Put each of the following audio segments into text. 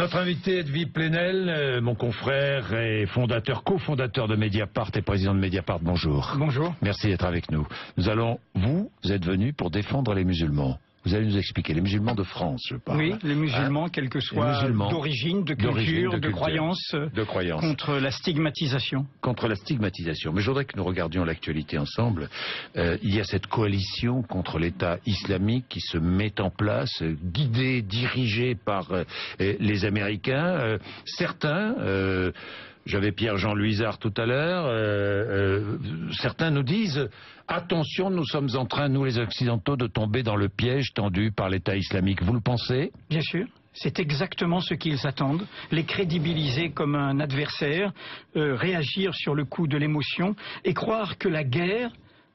Notre invité Edwy Plenel, mon confrère et cofondateur de Mediapart et président de Mediapart, bonjour. Bonjour. Merci d'être avec nous. Vous êtes venu pour défendre les musulmans. Vous allez nous expliquer, les musulmans de France, je parle. Oui, les musulmans, quelle que soit d'origine, de culture, de croyance, contre la stigmatisation. Contre la stigmatisation. Mais je voudrais que nous regardions l'actualité ensemble. Il y a cette coalition contre l'État islamique qui se met en place, guidée, dirigée par les Américains. Certains... J'avais Pierre-Jean Luizard tout à l'heure. Certains nous disent « Attention, nous sommes en train, nous les Occidentaux, de tomber dans le piège tendu par l'État islamique. » Vous le pensez? Bien sûr. C'est exactement ce qu'ils attendent. Les crédibiliser comme un adversaire, réagir sur le coup de l'émotion et croire que la guerre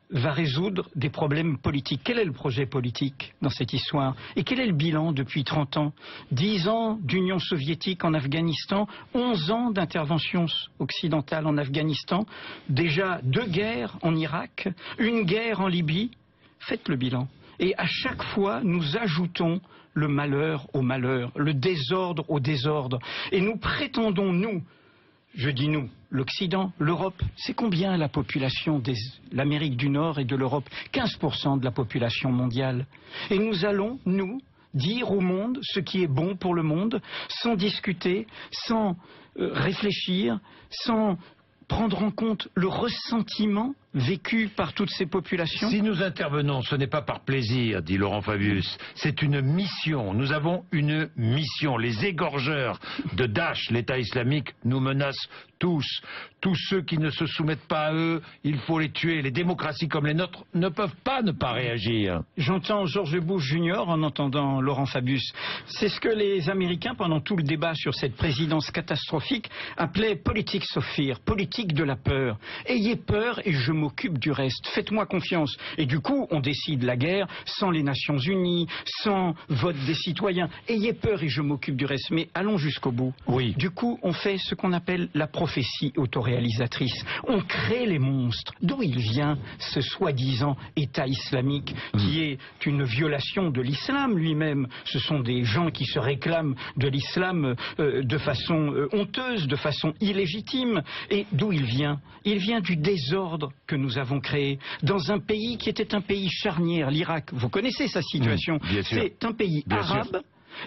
va résoudre des problèmes politiques. Quel est le projet politique dans cette histoire? Et quel est le bilan depuis 30 ans? 10 ans d'Union soviétique en Afghanistan, 11 ans d'intervention occidentale en Afghanistan, déjà 2 guerres en Irak, 1 guerre en Libye. Faites le bilan. Et à chaque fois, nous ajoutons le malheur au malheur, le désordre au désordre. Et nous prétendons, nous, je dis nous, l'Occident, l'Europe, c'est combien la population de l'Amérique du Nord et de l'Europe? 15% de la population mondiale. Et nous allons, nous, dire au monde ce qui est bon pour le monde, sans discuter, sans réfléchir, sans prendre en compte le ressentiment vécu par toutes ces populations. Si nous intervenons, ce n'est pas par plaisir, dit Laurent Fabius, c'est une mission. Nous avons une mission. Les égorgeurs de Daesh, l'État islamique, nous menacent tous. Tous ceux qui ne se soumettent pas à eux, il faut les tuer. Les démocraties comme les nôtres ne peuvent pas ne pas réagir. J'entends George Bush Jr. en entendant Laurent Fabius. C'est ce que les Américains, pendant tout le débat sur cette présidence catastrophique, appelaient politics of fear, politique de la peur. Ayez peur et je m'occupe du reste. Faites-moi confiance. Et du coup, on décide la guerre sans les Nations Unies, sans vote des citoyens. Ayez peur et je m'occupe du reste. Mais allons jusqu'au bout. Oui. Du coup, on fait ce qu'on appelle la prophétie autoréalisatrice. On crée les monstres. D'où il vient ce soi-disant État islamique qui est une violation de l'islam lui-même. Ce sont des gens qui se réclament de l'islam de façon honteuse, de façon illégitime. Et d'où il vient? Il vient du désordre que nous avons créé dans un pays qui était un pays charnière, l'Irak. Vous connaissez sa situation. C'est un pays arabe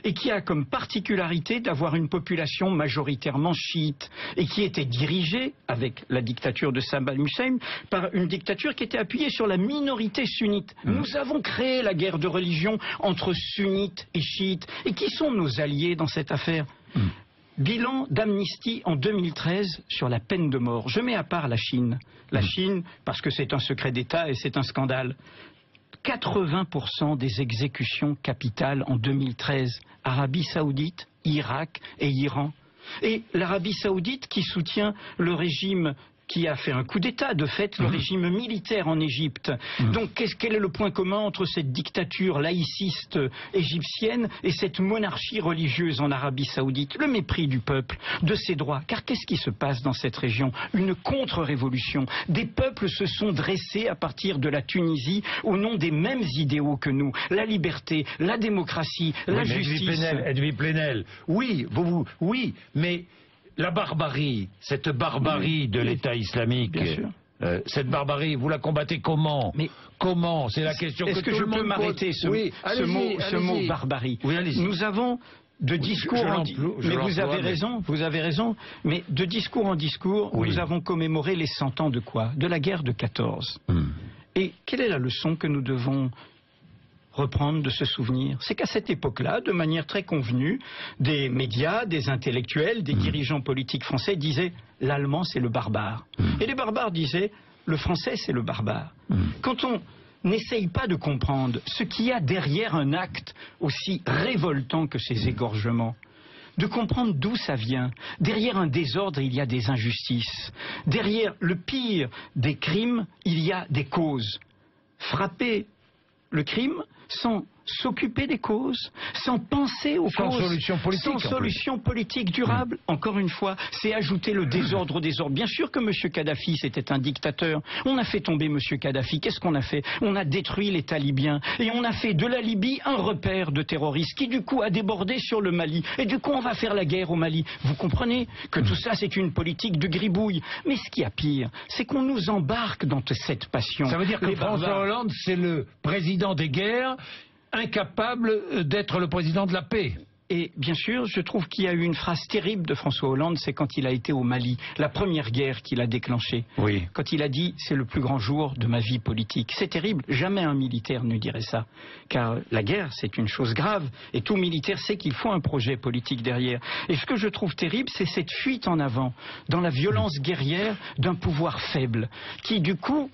et qui a comme particularité d'avoir une population majoritairement chiite et qui était dirigée, avec la dictature de Saddam Hussein, par une dictature qui était appuyée sur la minorité sunnite. Nous avons créé la guerre de religion entre sunnites et chiites. Et qui sont nos alliés dans cette affaire? Bilan d'Amnesty en 2013 sur la peine de mort. Je mets à part la Chine. La Chine, parce que c'est un secret d'État et c'est un scandale. 80% des exécutions capitales en 2013. Arabie Saoudite, Irak et Iran. Et l'Arabie Saoudite qui soutient le régime qui a fait un coup d'État, de fait, le régime militaire en Égypte. Donc, quel est le point commun entre cette dictature laïciste égyptienne et cette monarchie religieuse en Arabie Saoudite? Le mépris du peuple, de ses droits. Car qu'est-ce qui se passe dans cette région? Une contre-révolution. Des peuples se sont dressés à partir de la Tunisie au nom des mêmes idéaux que nous. La liberté, la démocratie, la justice. Edwy Plenel, oui, oui, mais... La barbarie, cette barbarie de l'État islamique, cette barbarie, vous la combattez comment? Mais comment? C'est la question que tout le monde pose. Est-ce que je peux m'arrêter ce mot barbarie? Oui, allez-y. Nous avons de discours en discours, mais vous avez raison, mais de discours en discours, nous avons commémoré les 100 ans de quoi? De la guerre de 14. Et quelle est la leçon que nous devons reprendre de ce souvenir? C'est qu'à cette époque-là, de manière très convenue, des médias, des intellectuels, des dirigeants politiques français disaient « l'allemand c'est le barbare ». Et les barbares disaient « le français c'est le barbare ». Quand on n'essaye pas de comprendre ce qu'il y a derrière un acte aussi révoltant que ces égorgements, de comprendre d'où ça vient. Derrière un désordre, il y a des injustices. Derrière le pire des crimes, il y a des causes. Frapper le crime sans s'occuper des causes, sans penser aux sans causes, solution politique, sans solution politique durable. Encore une fois, c'est ajouter le désordre au désordre. Bien sûr que M. Kadhafi, c'était un dictateur. On a fait tomber M. Kadhafi. Qu'est-ce qu'on a fait? On a détruit l'État libyen. Et on a fait de la Libye un repère de terroristes qui, du coup, a débordé sur le Mali. Et du coup, on va faire la guerre au Mali. Vous comprenez que tout ça, c'est une politique de gribouille. Mais ce qui a pire, c'est qu'on nous embarque dans cette passion. Ça veut dire que François Hollande, c'est le président des guerres, incapable d'être le président de la paix. Et bien sûr, je trouve qu'il y a eu une phrase terrible de François Hollande, c'est quand il a été au Mali, la première guerre qu'il a déclenchée. Oui. Quand il a dit « c'est le plus grand jour de ma vie politique ». C'est terrible, jamais un militaire ne dirait ça. Car la guerre, c'est une chose grave, et tout militaire sait qu'il faut un projet politique derrière. Et ce que je trouve terrible, c'est cette fuite en avant, dans la violence guerrière d'un pouvoir faible, qui du coup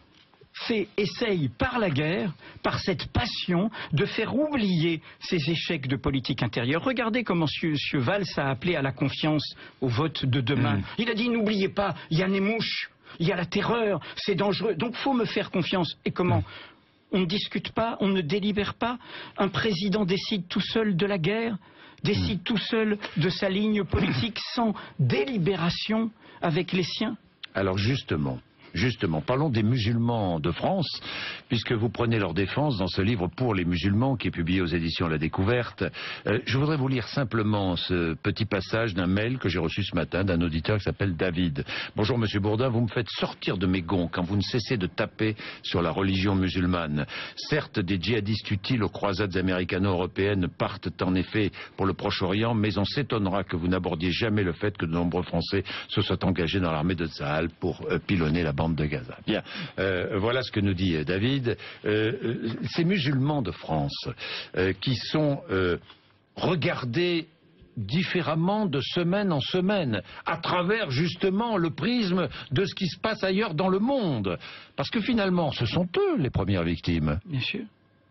essaye par la guerre, par cette passion, de faire oublier ces échecs de politique intérieure. Regardez comment M. Valls a appelé à la confiance au vote de demain. Il a dit, n'oubliez pas, il y a les mouches, il y a la terreur, c'est dangereux, donc il faut me faire confiance. Et comment? On ne discute pas, on ne délibère pas. Un président décide tout seul de la guerre, décide tout seul de sa ligne politique sans délibération avec les siens. Alors justement, parlons des musulmans de France, puisque vous prenez leur défense dans ce livre pour les musulmans qui est publié aux éditions La Découverte. Je voudrais vous lire simplement ce petit passage d'un mail que j'ai reçu ce matin d'un auditeur qui s'appelle David. Bonjour Monsieur Bourdin, vous me faites sortir de mes gonds quand vous ne cessez de taper sur la religion musulmane. Certes, des djihadistes utiles aux croisades américano-européennes partent en effet pour le Proche-Orient, mais on s'étonnera que vous n'abordiez jamais le fait que de nombreux Français se soient engagés dans l'armée de Tsahal pour pilonner la bande de Gaza. Bien, voilà ce que nous dit David. Ces musulmans de France qui sont regardés différemment de semaine en semaine, à travers justement le prisme de ce qui se passe ailleurs dans le monde. Parce que finalement, ce sont eux les premières victimes. Bien sûr.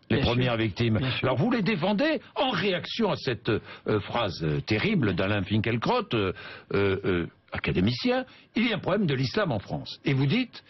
Les premières victimes. Alors vous les défendez en réaction à cette phrase terrible d'Alain Finkielkraut, académicien, il y a un problème de l'islam en France. Et vous dites,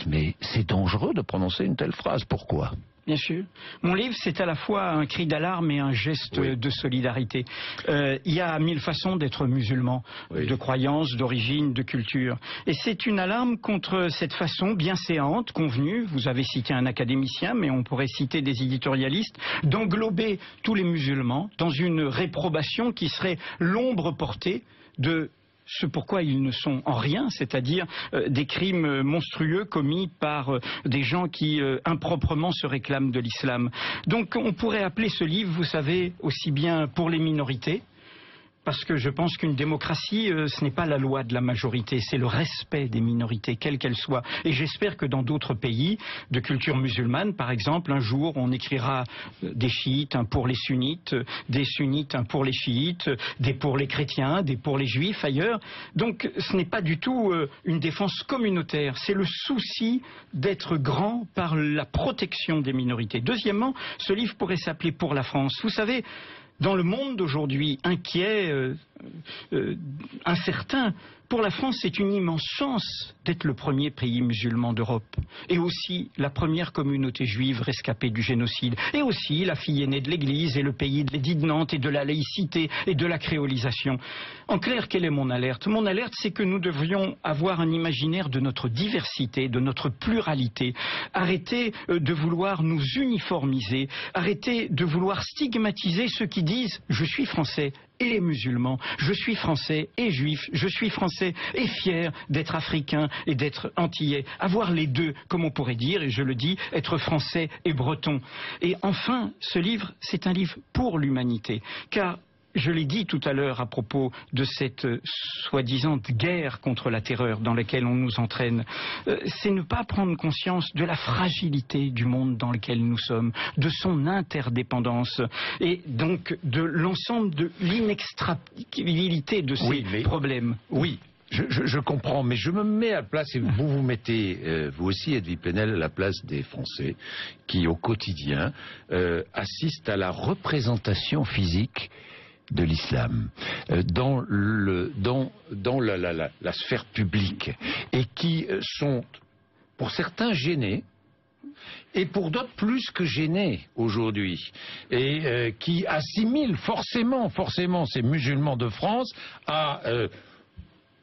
mais c'est dangereux de prononcer une telle phrase. Pourquoi ? Bien sûr. Mon livre, c'est à la fois un cri d'alarme et un geste de solidarité. Il y a 1000 façons d'être musulman, de croyance, d'origine, de culture. Et c'est une alarme contre cette façon bien séante, convenue, vous avez cité un académicien, mais on pourrait citer des éditorialistes, d'englober tous les musulmans dans une réprobation qui serait l'ombre portée de ce pourquoi ils ne sont en rien, c'est-à-dire des crimes monstrueux commis par des gens qui improprement se réclament de l'islam. Donc on pourrait appeler ce livre, vous savez, aussi bien pour les minorités, parce que je pense qu'une démocratie, ce n'est pas la loi de la majorité, c'est le respect des minorités, quelles qu'elles soient. Et j'espère que dans d'autres pays de culture musulmane, par exemple, un jour, on écrira des chiites, un pour les sunnites, des sunnites, un pour les chiites, des pour les chrétiens, des pour les juifs ailleurs. Donc ce n'est pas du tout une défense communautaire, c'est le souci d'être grand par la protection des minorités. Deuxièmement, ce livre pourrait s'appeler Pour la France. Vous savez, dans le monde d'aujourd'hui, inquiet, incertain, pour la France, c'est une immense chance d'être le premier pays musulman d'Europe. Et aussi la première communauté juive rescapée du génocide. Et aussi la fille aînée de l'Église et le pays de l'édit de Nantes et de la laïcité et de la créolisation. En clair, quelle est mon alerte? Mon alerte, c'est que nous devrions avoir un imaginaire de notre diversité, de notre pluralité. Arrêter de vouloir nous uniformiser. Arrêter de vouloir stigmatiser ceux qui disent « je suis français ». Et les musulmans, je suis français et juif, je suis français et fier d'être africain et d'être antillais. Avoir les deux, comme on pourrait dire, et je le dis, être français et breton. Et enfin, ce livre, c'est un livre pour l'humanité, car je l'ai dit tout à l'heure à propos de cette soi-disant guerre contre la terreur dans laquelle on nous entraîne, c'est ne pas prendre conscience de la fragilité du monde dans lequel nous sommes, de son interdépendance et donc de l'ensemble de l'inextricabilité de ces problèmes. Oui. Je comprends, mais je me mets à la place, et vous vous mettez, vous aussi Edwy Plenel, à la place des Français qui au quotidien assistent à la représentation physique de l'islam dans la sphère publique et qui sont pour certains gênés et pour d'autres plus que gênés aujourd'hui, et qui assimilent forcément ces musulmans de France à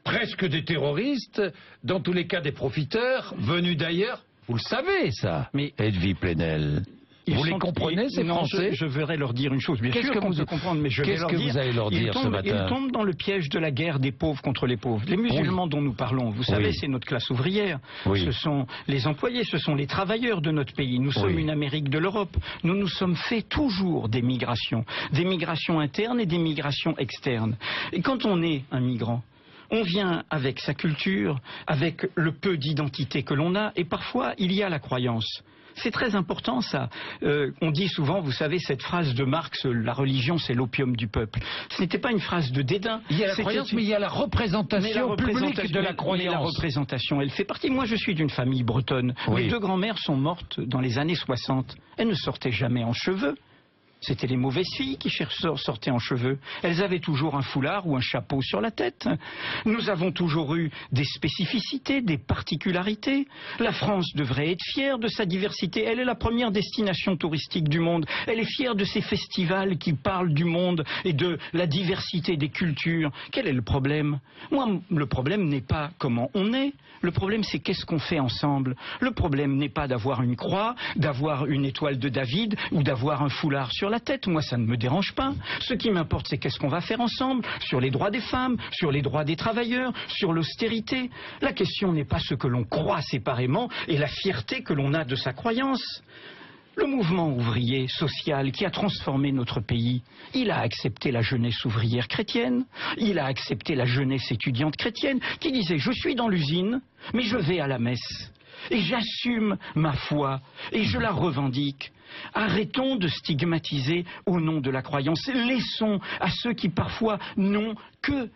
presque des terroristes, dans tous les cas des profiteurs, venus d'ailleurs. Vous le savez ça, mais Edwy Plenel. Vous les comprenez, ces Français? Je voudrais leur dire une chose, bien sûr qu'on peut comprendre, mais je vais leur dire... Qu'est-ce que vous allez leur dire ce matin? Ils tombent dans le piège de la guerre des pauvres contre les pauvres. Les musulmans dont nous parlons, vous savez, c'est notre classe ouvrière. Ce sont les employés, ce sont les travailleurs de notre pays. Nous sommes une Amérique de l'Europe. Nous nous sommes fait toujours des migrations internes et des migrations externes. Et quand on est un migrant, on vient avec sa culture, avec le peu d'identité que l'on a, et parfois il y a la croyance. C'est très important ça. On dit souvent, vous savez, cette phrase de Marx, la religion c'est l'opium du peuple. Ce n'était pas une phrase de dédain. Il y a la croyance, mais il y a la représentation publique de la croyance. Mais la représentation, elle fait partie. Moi je suis d'une famille bretonne. Mes deux grands-mères sont mortes dans les années 60. Elles ne sortaient jamais en cheveux. C'était les mauvaises filles qui sortaient en cheveux. Elles avaient toujours un foulard ou un chapeau sur la tête. Nous avons toujours eu des spécificités, des particularités. La France devrait être fière de sa diversité. Elle est la première destination touristique du monde. Elle est fière de ses festivals qui parlent du monde et de la diversité des cultures. Quel est le problème? Moi, le problème n'est pas comment on est. Le problème, c'est qu'est-ce qu'on fait ensemble. Le problème n'est pas d'avoir une croix, d'avoir une étoile de David ou d'avoir un foulard sur la tête. Moi, ça ne me dérange pas. Ce qui m'importe, c'est qu'est-ce qu'on va faire ensemble sur les droits des femmes, sur les droits des travailleurs, sur l'austérité. La question n'est pas ce que l'on croit séparément et la fierté que l'on a de sa croyance. Le mouvement ouvrier social qui a transformé notre pays, il a accepté la jeunesse ouvrière chrétienne, il a accepté la jeunesse étudiante chrétienne qui disait « je suis dans l'usine, mais je vais à la messe et j'assume ma foi et je la revendique ». Arrêtons de stigmatiser au nom de la croyance. Laissons à ceux qui parfois n'ont que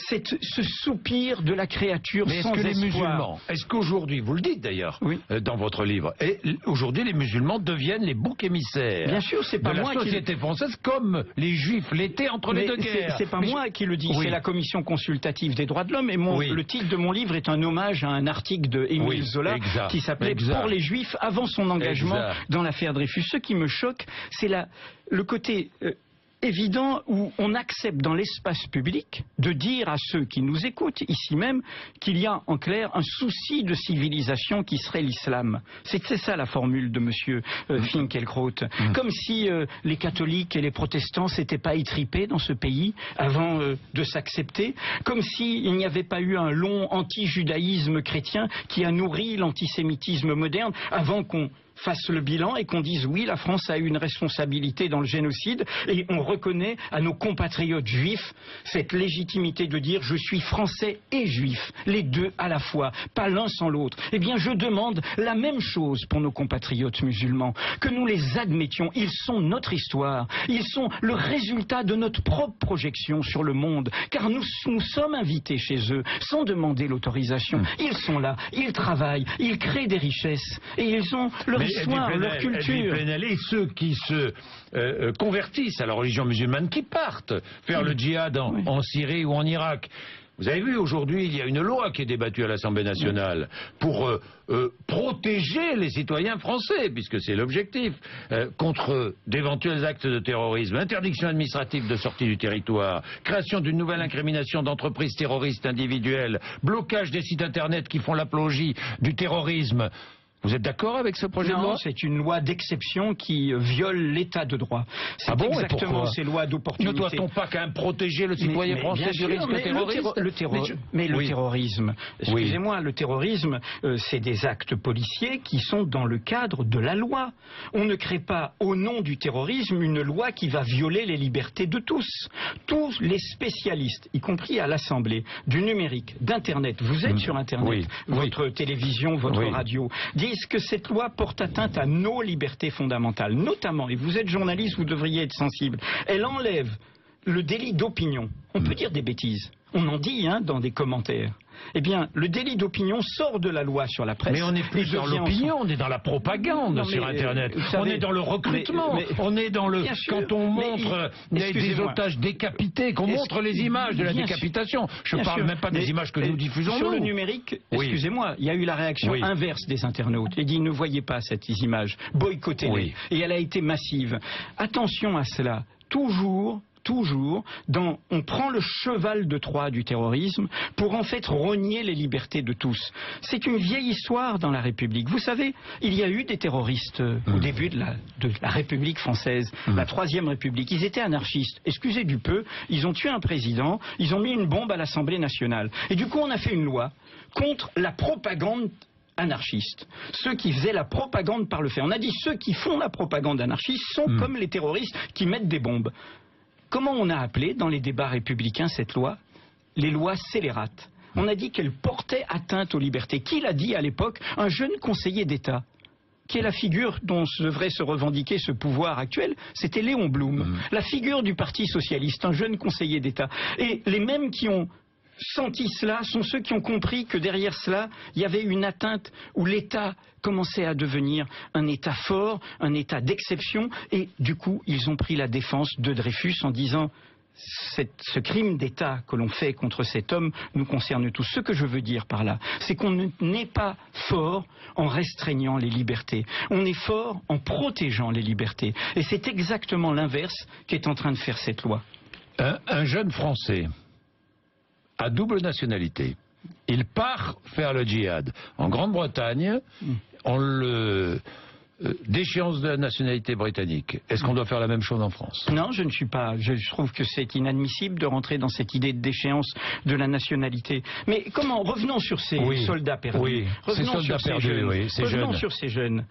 ce soupir de la créature sans espoir. Mais est-ce que les musulmans, est-ce qu'aujourd'hui, vous le dites d'ailleurs dans votre livre, et aujourd'hui les musulmans deviennent les boucs émissaires Bien sûr, c'est pas de moi la société française comme les juifs l'étaient entre les deux guerres. C'est pas moi qui le dis, c'est la Commission consultative des droits de l'homme et le titre de mon livre est un hommage à un article de Émile Zola qui s'appelait Pour les juifs avant son engagement dans l'affaire Dreyfus. Ce qui me choque, c'est le côté évident où on accepte dans l'espace public de dire à ceux qui nous écoutent ici même qu'il y a en clair un souci de civilisation qui serait l'islam. C'est ça la formule de monsieur Finkielkraut. Comme si les catholiques et les protestants s'étaient pas étripés dans ce pays avant de s'accepter, comme s'il n'y avait pas eu un long anti-judaïsme chrétien qui a nourri l'antisémitisme moderne avant qu'on fasse le bilan et qu'on dise oui, la France a eu une responsabilité dans le génocide et on reconnaît à nos compatriotes juifs cette légitimité de dire je suis français et juif, les deux à la fois, pas l'un sans l'autre. Eh bien je demande la même chose pour nos compatriotes musulmans, que nous les admettions, ils sont notre histoire, ils sont le résultat de notre propre projection sur le monde, car nous sommes invités chez eux sans demander l'autorisation. Ils sont là, ils travaillent, ils créent des richesses et ils ont leur histoire, leur culture. Et ceux qui se convertissent à la religion musulmane, qui partent faire le djihad en Syrie ou en Irak. Vous avez vu, aujourd'hui, il y a une loi qui est débattue à l'Assemblée nationale pour protéger les citoyens français, puisque c'est l'objectif, contre d'éventuels actes de terrorisme, interdiction administrative de sortie du territoire, création d'une nouvelle incrimination d'entreprises terroristes individuelles, blocage des sites internet qui font l'apologie du terrorisme. Vous êtes d'accord avec ce projet de loi? Non, c'est une loi d'exception qui viole l'état de droit. C'est exactement ces lois d'opportunité. Ne doit-on pas quand même protéger le citoyen français du risque terroriste? Le terrorisme, excusez-moi, le terrorisme, c'est des actes policiers qui sont dans le cadre de la loi. On ne crée pas au nom du terrorisme une loi qui va violer les libertés de tous. Tous les spécialistes, y compris à l'Assemblée, du numérique, d'Internet, vous êtes sur Internet, votre télévision, votre radio, disent que cette loi porte atteinte à nos libertés fondamentales, notamment, et vous êtes journaliste, vous devriez être sensible, elle enlève le délit d'opinion. On peut dire des bêtises, on en dit dans des commentaires. eh bien, le délit d'opinion sort de la loi sur la presse. Mais on n'est plus dans l'opinion, on est dans la propagande sur Internet. On est dans le recrutement, on est dans le... Quand on montre des otages décapités, qu'on montre les images de la décapitation. Je ne parle même pas des images que nous diffusons. Sur le numérique, excusez-moi, il y a eu la réaction inverse des internautes. Ils disent ne voyez pas ces images, boycottez-les. Et elle a été massive. Attention à cela. Toujours, on prend le cheval de Troie du terrorisme pour en fait rogner les libertés de tous. C'est une vieille histoire dans la République. Vous savez, il y a eu des terroristes au début de la République française, la Troisième République. Ils étaient anarchistes. Excusez du peu, ils ont tué un président, ils ont mis une bombe à l'Assemblée nationale. Et du coup, on a fait une loi contre la propagande anarchistes, ceux qui faisaient la propagande par le fait. On a dit ceux qui font la propagande anarchiste sont comme les terroristes qui mettent des bombes. Comment on a appelé dans les débats républicains cette loi? Les lois scélérates. On a dit qu'elle portait atteinte aux libertés. Qui l'a dit à l'époque? Un jeune conseiller d'État, qui est la figure dont devrait se revendiquer ce pouvoir actuel, c'était Léon Blum, la figure du Parti socialiste, un jeune conseiller d'État. Et les mêmes qui ont senti cela sont ceux qui ont compris que derrière cela, il y avait une atteinte où l'État commençait à devenir un État fort, un État d'exception, et du coup, ils ont pris la défense de Dreyfus en disant ce crime d'État que l'on fait contre cet homme nous concerne tous. Ce que je veux dire par là, c'est qu'on n'est pas fort en restreignant les libertés. On est fort en protégeant les libertés. Et c'est exactement l'inverse qu'est en train de faire cette loi. Un jeune Français à double nationalité. Il part faire le djihad en Grande-Bretagne, on le d'échéance de la nationalité britannique. Est-ce qu'on doit faire la même chose en France? Non, je ne suis pas. Je trouve que c'est inadmissible de rentrer dans cette idée de déchéance de la nationalité. Mais comment? Revenons sur ces soldats perdus. Oui, revenons ces soldats perdus, ces jeunes. Revenons sur ces jeunes.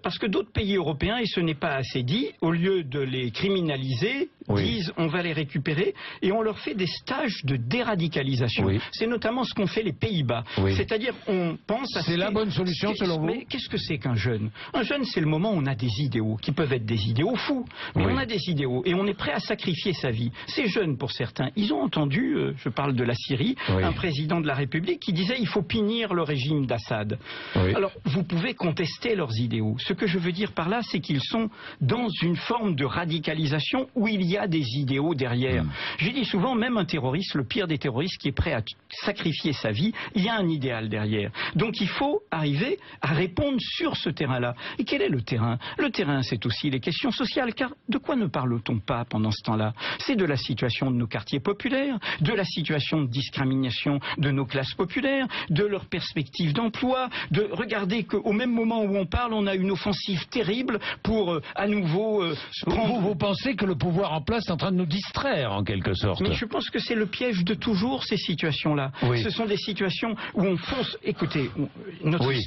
Parce que d'autres pays européens, et ce n'est pas assez dit, au lieu de les criminaliser, disent on va les récupérer et on leur fait des stages de déradicalisation. C'est notamment ce qu'ont fait les Pays-Bas. C'est-à-dire on pense à... C'est la bonne solution selon vous? Mais qu'est-ce que c'est qu'un jeune? Un jeune, c'est le moment où on a des idéaux, qui peuvent être des idéaux fous, mais on a des idéaux et on est prêt à sacrifier sa vie. Ces jeunes, pour certains, ils ont entendu, je parle de la Syrie, un président de la République qui disait il faut punir le régime d'Assad. Alors, vous pouvez contester leurs idéaux. Ce que je veux dire par là, c'est qu'ils sont dans une forme de radicalisation où il y a des idéaux derrière. J'ai dit souvent, même un terroriste, le pire des terroristes qui est prêt à sacrifier sa vie, il y a un idéal derrière. Donc il faut arriver à répondre sur ce terrain-là. Et quel est le terrain? Le terrain, c'est aussi les questions sociales, car de quoi ne parle-t-on pas pendant ce temps-là? C'est de la situation de nos quartiers populaires, de la situation de discrimination de nos classes populaires, de leurs perspectives d'emploi, de regarder qu'au même moment où on parle, on a une offensive terrible pour à nouveau prendre... Vous pensez que le pouvoir en place est en train de nous distraire, en quelque sorte? Mais je pense que c'est le piège de toujours, ces situations-là. Ce sont des situations où on fonce... Écoutez,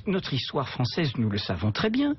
notre histoire française, nous le savons très bien.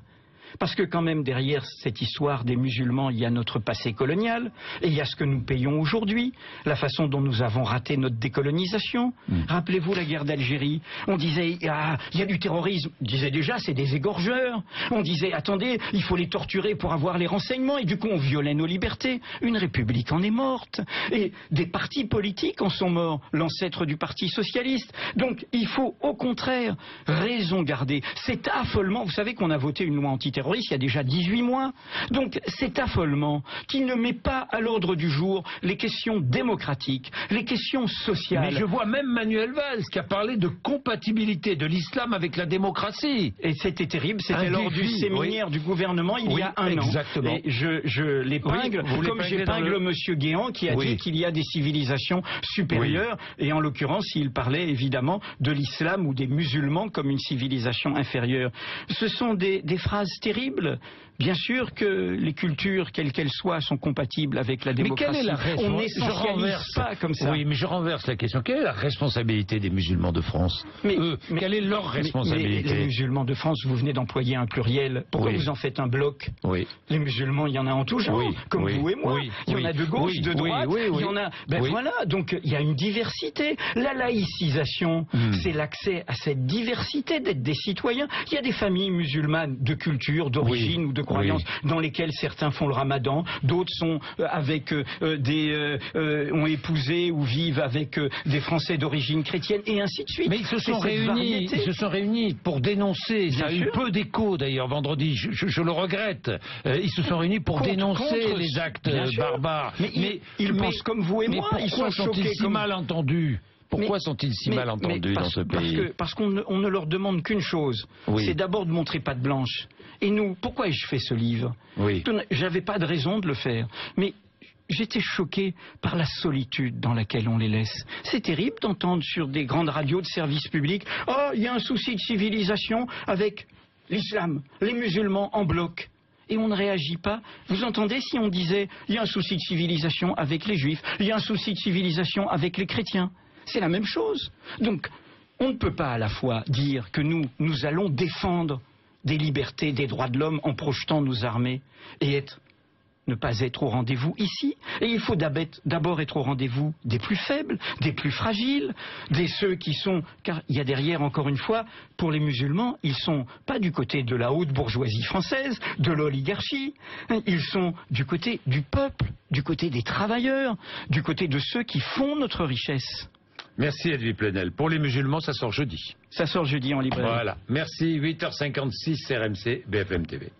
Parce que quand même derrière cette histoire des musulmans, il y a notre passé colonial, et il y a ce que nous payons aujourd'hui, la façon dont nous avons raté notre décolonisation. Rappelez-vous la guerre d'Algérie, on disait il y a du terrorisme, on disait déjà c'est des égorgeurs, on disait attendez, il faut les torturer pour avoir les renseignements, et du coup on violait nos libertés. Une république en est morte, et des partis politiques en sont morts, l'ancêtre du Parti socialiste. Donc il faut au contraire raison garder. C'est affolement, vous savez qu'on a voté une loi antiterroriste il y a déjà 18 mois. Donc cet affolement qui ne met pas à l'ordre du jour les questions démocratiques, les questions sociales. Mais je vois même Manuel Valls qui a parlé de compatibilité de l'islam avec la démocratie. Et c'était terrible, c'était lors du séminaire du gouvernement il y a un an. Et je l'épingle, comme j'épingle monsieur Guéant qui a dit qu'il y a des civilisations supérieures, et en l'occurrence il parlait évidemment de l'islam ou des musulmans comme une civilisation inférieure. Ce sont des phrases terribles. Bien sûr que les cultures, quelles qu'elles soient, sont compatibles avec la démocratie. Mais quelle est la on n'essentialise pas comme ça. Oui, mais je renverse la question. Quelle est la responsabilité des musulmans de France? Quelle est leur responsabilité? Les musulmans de France, vous venez d'employer un pluriel. Pourquoi vous en faites un bloc? Les musulmans, il y en a en tout genre, comme vous et moi. Il y en a de gauche, de droite. Il y en a. Voilà, donc il y a une diversité. La laïcisation, c'est l'accès à cette diversité, d'être des citoyens. Il y a des familles musulmanes de culture culture d'origine ou de croyance dans lesquelles certains font le ramadan, d'autres sont avec ont épousé ou vivent avec des Français d'origine chrétienne, et ainsi de suite. Mais ils se sont réunis pour dénoncer. Ça a eu peu d'écho d'ailleurs vendredi. Je le regrette. Ils se sont réunis pour dénoncer les actes barbares. Mais ils pensent comme vous et moi. Pourquoi sont-ils si mal entendus? Pourquoi sont-ils si mal entendus dans ce pays? Parce qu'on ne leur demande qu'une chose, c'est d'abord de montrer patte blanche. Et nous, pourquoi ai-je fait ce livre? J'avais pas de raison de le faire, mais j'étais choqué par la solitude dans laquelle on les laisse. C'est terrible d'entendre sur des grandes radios de service public « Oh, il y a un souci de civilisation avec l'islam, les musulmans en bloc ». Et on ne réagit pas. Vous entendez si on disait « il y a un souci de civilisation avec les juifs, il y a un souci de civilisation avec les chrétiens ». C'est la même chose. Donc, on ne peut pas à la fois dire que nous allons défendre des libertés, des droits de l'homme en projetant nos armées et ne pas être au rendez-vous ici. Et il faut d'abord être au rendez-vous des plus faibles, des plus fragiles, des ceux qui sont... Car il y a derrière, encore une fois, pour les musulmans, ils sont pas du côté de la haute bourgeoisie française, de l'oligarchie. Ils sont du côté du peuple, du côté des travailleurs, du côté de ceux qui font notre richesse. Merci Edwy Plenel. Pour les musulmans, ça sort jeudi. Ça sort jeudi en librairie. Voilà. Merci. 8h56, RMC, BFM TV.